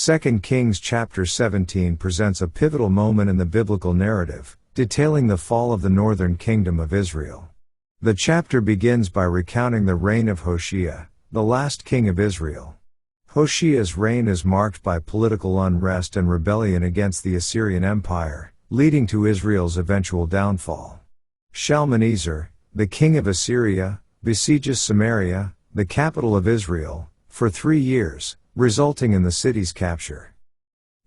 2 Kings chapter 17 presents a pivotal moment in the biblical narrative, detailing the fall of the northern kingdom of Israel. The chapter begins by recounting the reign of Hoshea, the last king of Israel. Hoshea's reign is marked by political unrest and rebellion against the Assyrian Empire, leading to Israel's eventual downfall. Shalmaneser, the king of Assyria, besieges Samaria, the capital of Israel, for 3 years, resulting in the city's capture.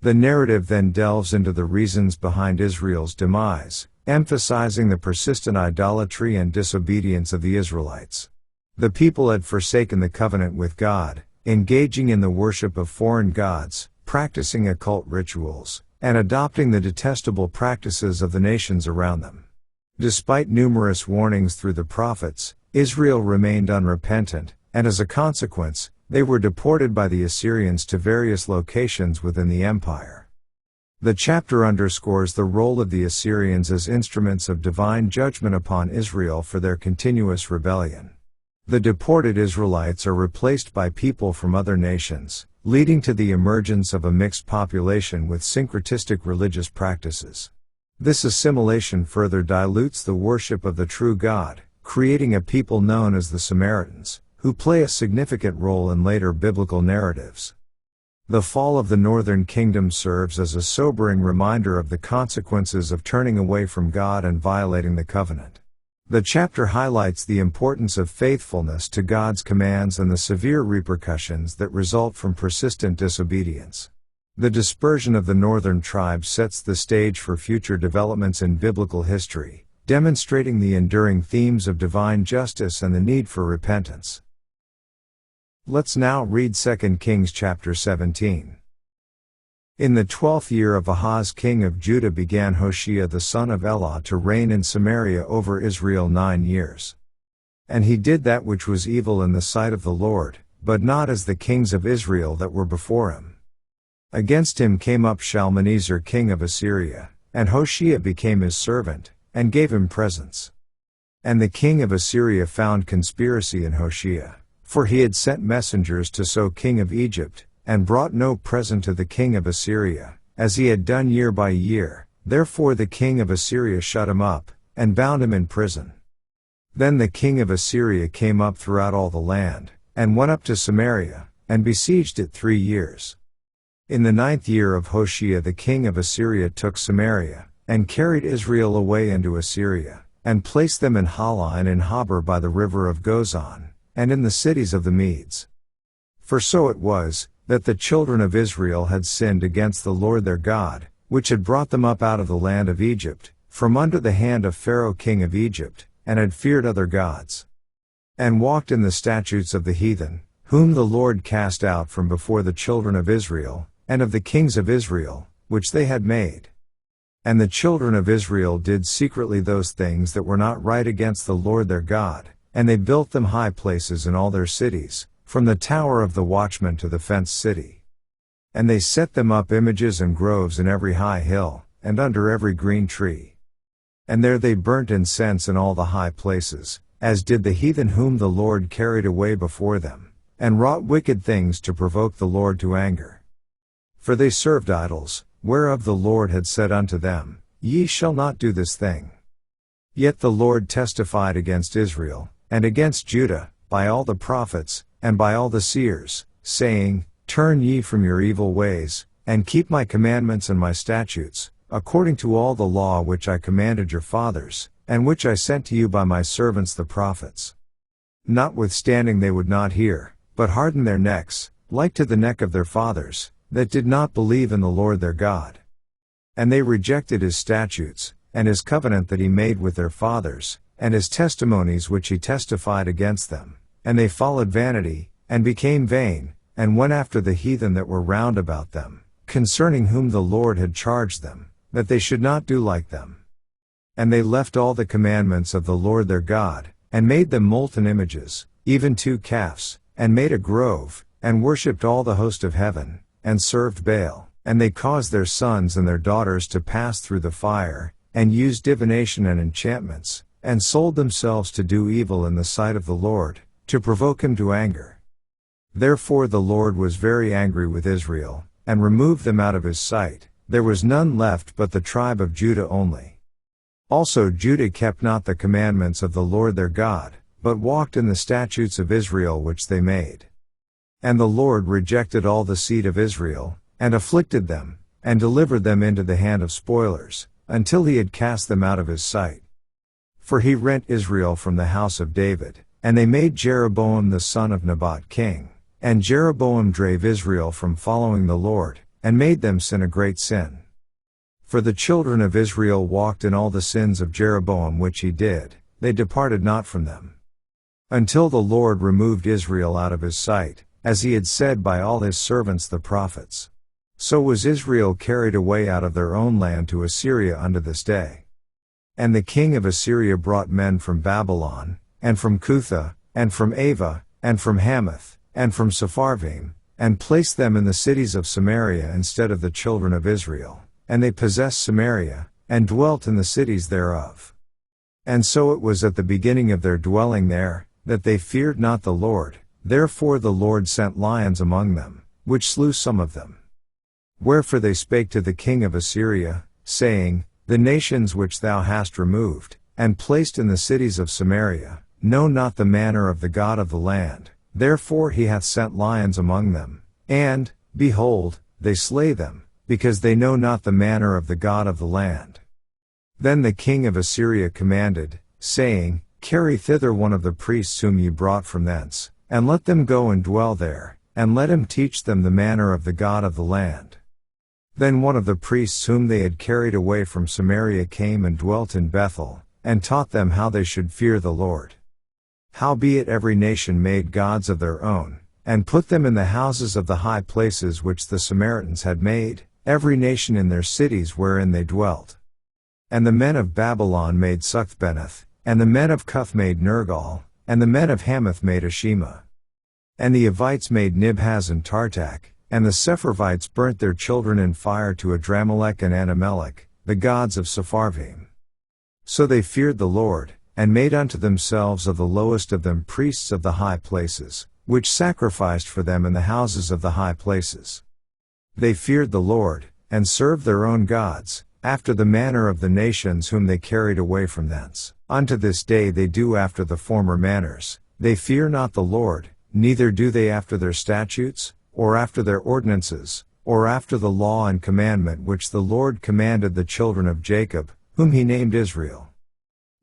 The narrative then delves into the reasons behind Israel's demise, emphasizing the persistent idolatry and disobedience of the Israelites. The people had forsaken the covenant with God, engaging in the worship of foreign gods, practicing occult rituals, and adopting the detestable practices of the nations around them. Despite numerous warnings through the prophets, Israel remained unrepentant, and as a consequence, they were deported by the Assyrians to various locations within the empire. The chapter underscores the role of the Assyrians as instruments of divine judgment upon Israel for their continuous rebellion. The deported Israelites are replaced by people from other nations, leading to the emergence of a mixed population with syncretistic religious practices. This assimilation further dilutes the worship of the true God, creating a people known as the Samaritans, who play a significant role in later biblical narratives. The fall of the northern kingdom serves as a sobering reminder of the consequences of turning away from God and violating the covenant. The chapter highlights the importance of faithfulness to God's commands and the severe repercussions that result from persistent disobedience. The dispersion of the northern tribes sets the stage for future developments in biblical history, demonstrating the enduring themes of divine justice and the need for repentance. Let's now read 2 Kings chapter 17. In the 12th year of Ahaz king of Judah began Hoshea the son of Elah to reign in Samaria over Israel 9 years. And he did that which was evil in the sight of the Lord, but not as the kings of Israel that were before him. Against him came up Shalmaneser king of Assyria, and Hoshea became his servant, and gave him presents. And the king of Assyria found conspiracy in Hoshea, for he had sent messengers to So king of Egypt, and brought no present to the king of Assyria, as he had done year by year. Therefore the king of Assyria shut him up, and bound him in prison. Then the king of Assyria came up throughout all the land, and went up to Samaria, and besieged it 3 years. In the 9th year of Hoshea the king of Assyria took Samaria, and carried Israel away into Assyria, and placed them in Halah and in Habor by the river of Gozan, and in the cities of the Medes. For so it was, that the children of Israel had sinned against the Lord their God, which had brought them up out of the land of Egypt, from under the hand of Pharaoh king of Egypt, and had feared other gods, and walked in the statutes of the heathen, whom the Lord cast out from before the children of Israel, and of the kings of Israel, which they had made. And the children of Israel did secretly those things that were not right against the Lord their God, and they built them high places in all their cities, from the tower of the watchman to the fenced city. And they set them up images and groves in every high hill, and under every green tree. And there they burnt incense in all the high places, as did the heathen whom the Lord carried away before them, and wrought wicked things to provoke the Lord to anger. For they served idols, whereof the Lord had said unto them, Ye shall not do this thing. Yet the Lord testified against Israel, and against Judah, by all the prophets, and by all the seers, saying, Turn ye from your evil ways, and keep my commandments and my statutes, according to all the law which I commanded your fathers, and which I sent to you by my servants the prophets. Notwithstanding they would not hear, but hardened their necks, like to the neck of their fathers, that did not believe in the Lord their God. And they rejected his statutes, and his covenant that he made with their fathers, and his testimonies which he testified against them. And they followed vanity, and became vain, and went after the heathen that were round about them, concerning whom the Lord had charged them, that they should not do like them. And they left all the commandments of the Lord their God, and made them molten images, even 2 calves, and made a grove, and worshipped all the host of heaven, and served Baal. And they caused their sons and their daughters to pass through the fire, and used divination and enchantments, and sold themselves to do evil in the sight of the Lord, to provoke him to anger. Therefore the Lord was very angry with Israel, and removed them out of his sight. There was none left but the tribe of Judah only. Also Judah kept not the commandments of the Lord their God, but walked in the statutes of Israel which they made. And the Lord rejected all the seed of Israel, and afflicted them, and delivered them into the hand of spoilers, until he had cast them out of his sight. For he rent Israel from the house of David, and they made Jeroboam the son of Nebat king. And Jeroboam drave Israel from following the Lord, and made them sin a great sin. For the children of Israel walked in all the sins of Jeroboam which he did, they departed not from them. Until the Lord removed Israel out of his sight, as he had said by all his servants the prophets. So was Israel carried away out of their own land to Assyria unto this day. And the king of Assyria brought men from Babylon, and from Cutha, and from Ava, and from Hamath, and from Sepharvaim, and placed them in the cities of Samaria instead of the children of Israel. And they possessed Samaria, and dwelt in the cities thereof. And so it was at the beginning of their dwelling there, that they feared not the Lord, therefore the Lord sent lions among them, which slew some of them. Wherefore they spake to the king of Assyria, saying, The nations which thou hast removed, and placed in the cities of Samaria, know not the manner of the God of the land, therefore he hath sent lions among them, and, behold, they slay them, because they know not the manner of the God of the land. Then the king of Assyria commanded, saying, Carry thither one of the priests whom ye brought from thence, and let them go and dwell there, and let him teach them the manner of the God of the land. Then one of the priests whom they had carried away from Samaria came and dwelt in Bethel, and taught them how they should fear the Lord. Howbeit every nation made gods of their own, and put them in the houses of the high places which the Samaritans had made, every nation in their cities wherein they dwelt. And the men of Babylon made Sucthbeneth, and the men of Cuth made Nergal, and the men of Hamath made Ashima. And the Avites made Nibhaz and Tartak, and the Sepharvites burnt their children in fire to Adramelech and Anamelech, the gods of Sepharvaim. So they feared the Lord, and made unto themselves of the lowest of them priests of the high places, which sacrificed for them in the houses of the high places. They feared the Lord, and served their own gods, after the manner of the nations whom they carried away from thence. Unto this day they do after the former manners, they fear not the Lord, neither do they after their statutes, or after their ordinances, or after the law and commandment which the Lord commanded the children of Jacob, whom he named Israel.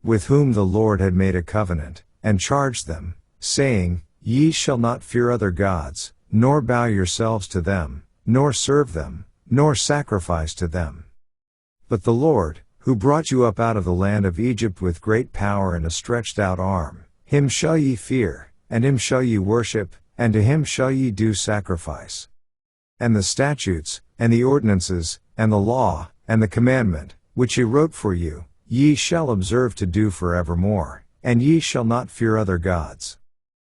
With whom the Lord had made a covenant, and charged them, saying, Ye shall not fear other gods, nor bow yourselves to them, nor serve them, nor sacrifice to them. But the Lord, who brought you up out of the land of Egypt with great power and a stretched out arm, him shall ye fear, and him shall ye worship, and to him shall ye do sacrifice. And the statutes, and the ordinances, and the law, and the commandment, which he wrote for you, ye shall observe to do forevermore, and ye shall not fear other gods.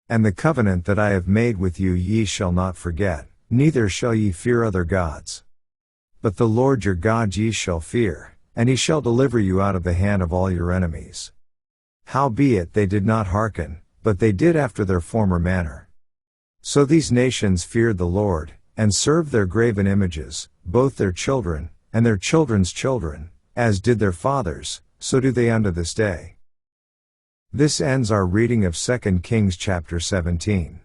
And the covenant that I have made with you ye shall not forget, neither shall ye fear other gods. But the Lord your God ye shall fear, and he shall deliver you out of the hand of all your enemies. Howbeit they did not hearken, but they did after their former manner. So these nations feared the Lord, and served their graven images, both their children, and their children's children, as did their fathers, so do they unto this day. This ends our reading of 2 Kings chapter 17.